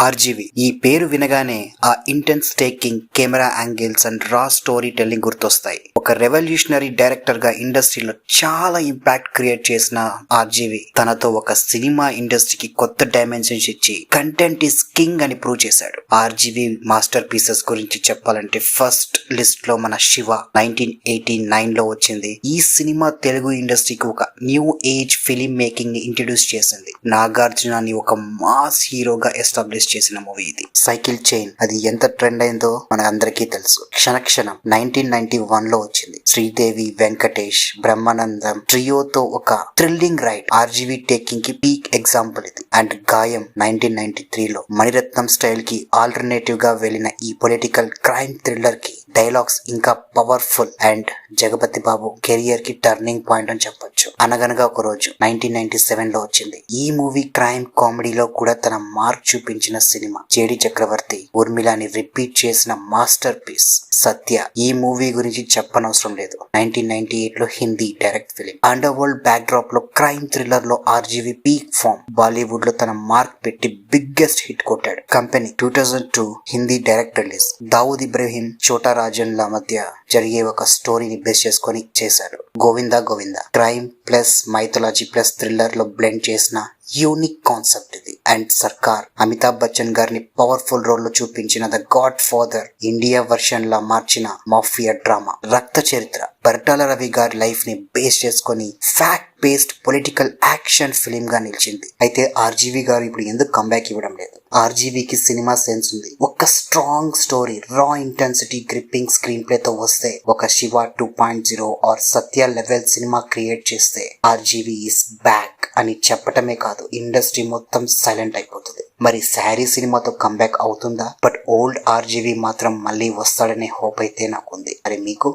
RGV ఈ పేరు వినగానే ఆ intense taking camera angles and రా స్టోరీ టెల్లింగ్ గుర్తొస్తాయి. ఒక రెవల్యూషనరీ డైరెక్టర్ గా ఇండస్ట్రీలో చాలా ఇంపాక్ట్ క్రియేట్ చేసిన ఆర్జీవి తనతో ఒక సినిమా ఇండస్ట్రీకి కొత్త డైమెన్షన్స్ ఇచ్చి కంటెంట్ ఈస్ కింగ్ అని ప్రూవ్ చేశాడు. ఆర్జీవి మాస్టర్ పీసెస్ గురించి చెప్పాలంటే ఫస్ట్ లిస్ట్ లో మన శివ 1989 లో వచ్చింది. ఈ సినిమా తెలుగు ఇండస్ట్రీకి ఒక న్యూ ఏజ్ ఫిలిం మేకింగ్ ని ఇంట్రడ్యూస్ చేసింది. నాగార్జునని ఒక మాస్ హీరోగా ఎస్టాబ్లిష్ చేసిన మూవీ ఇది. సైకిల్ చైన్ అది ఎంత ట్రెండ్ అయిందో మన అందరికీ తెలుసు. క్షణక్షణం 1991 లో వచ్చింది. శ్రీదేవి, వెంకటేష్, బ్రహ్మానందం ట్రియోతో ఒక థ్రిల్లింగ్ రైడ్. ఆర్జీవి టేకింగ్ కి పీక్ ఎగ్జాంపుల్ ఇది. అండ్ గాయం 1993 లో మణిరత్నం స్టైల్ కి ఆల్టర్నేటివ్ గా వెళ్లిన ఈ పొలిటికల్ క్రైమ్ థ్రిల్లర్ కి డైలాగ్స్ ఇంకా powerful and Jagapathi Babu career కి టర్నింగ్ పాయింట్ అని చెప్పొచ్చు. అనగనగా ఒక రోజు 1997 లో వచ్చింది. ఈ మూవీ క్రైమ్ కామెడీలో కూడా తన మార్క్ చూపించిన సినిమా. జేడి చక్రవర్తి ఊర్మిళని రిపీట్ చేసిన మాస్టర్ పీస్ సత్య. ఈ మూవీ గురించి చెప్పనవసరం లేదు. 1998 లో Hindi direct film. Under world back drop లో క్రైమ్ థ్రిల్లర్ లో ఆర్జీవి పీక్ ఫామ్. బాలీవుడ్ లో తన మార్క్ పెట్టి బిగ్గెస్ట్ హిట్ కొట్టాడు. Company 2002 Hindi direct release. Dawood Ibrahim, చోటా రాజన్ ల మధ్య జరిగే ఒక స్టోరీని బేస్ చేసుకొని చేశారు. Govinda Govinda crime plus mythology plus thriller లో బ్లెండ్ చేసిన యూనిక్ కాన్సెప్ట్ ఇది. అండ్ సర్కార్ అమితాబ్ బచ్చన్ గారిని పవర్ఫుల్ రోల్ లో చూపించిన the godfather India version లా మార్చిన మాఫియా డ్రామా. రక్త చరిత్ర పరిటాల రవి గారి లైఫ్ ని బేస్ చేసుకొని fact based political action film గా నిలిచింది. అయితే ఆర్జీవి గారు ఇప్పుడు ఎందుకు కంబ్యాక్ ఇవ్వడం లేదు? ఆర్జీవికి సినిమా సెన్స్ ఉంది. ఒక strong story, raw intensity, gripping screenplay తో వస్తే, ఒక Shiva 2.0 or Satya level cinema create చేస్తే ఆర్జీవి ఈస్ బ్యాక్ అని చెప్పటమే కాదు, ఇండస్ట్రీ మొత్తం సైలెంట్ అయిపోతుంది. మరి శారీ సినిమాతో కంబ్యాక్ అవుతుందా? బట్ ఓల్డ్ ఆర్జీవి మాత్రం మళ్ళీ వస్తాడనే హోప్ అయితే నాకుంది. మరి మీకు?